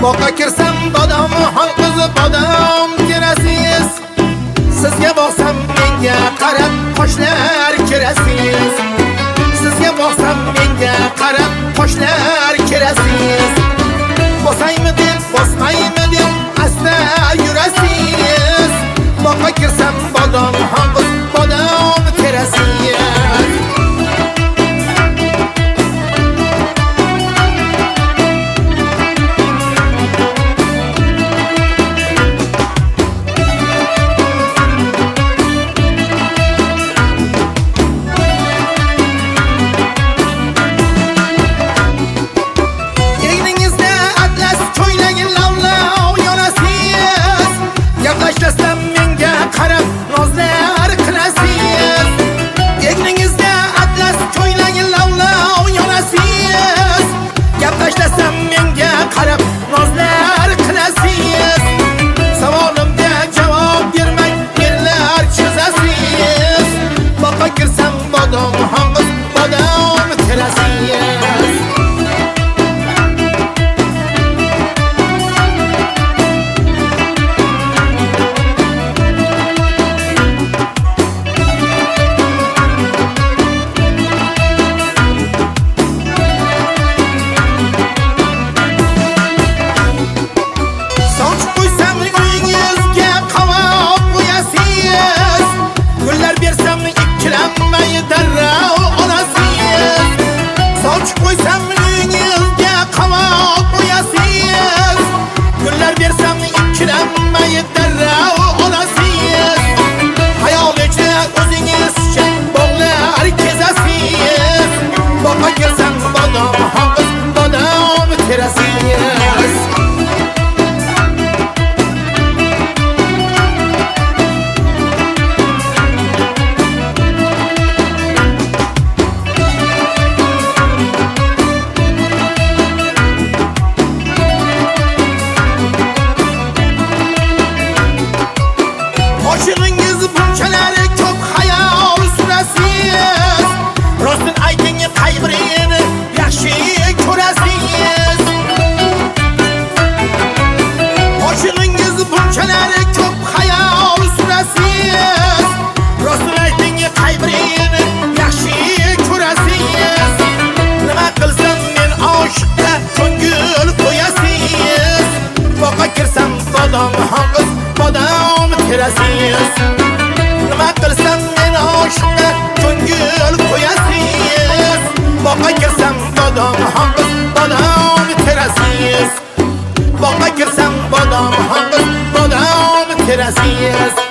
boqqa kirsam bodom qiz bodom terasiz. Sizga boqsam menga qarab qoshlar kirasiz. Sizga boqsam menga qarab qoshlar kirasiz. Bosaymi deb bosmaymi deb asta yurasiz. Boqqa kirsam bodom qiz bodom terasiz. Oşığınız bunçaları çok hayal sürəsiz. Rostun aytınız qayg'rini yaxshi ko'rasiz. Oşığınız bunçaları çok hayal sürəsiz. Rostun aytınız qayg'rini yaxshi ko'rasiz. Nima qilsam men oshiqqa ko'ngil qo'yasiz. Boqqa kirsam bodom qiz bodom terasiz. Nima qilsam men oshiqqa ko'ngil qo'yasiz. Boqqa kirsam bodom qiz bodom terasiz. Boqqa kirsam bodom qiz bodom terasiz.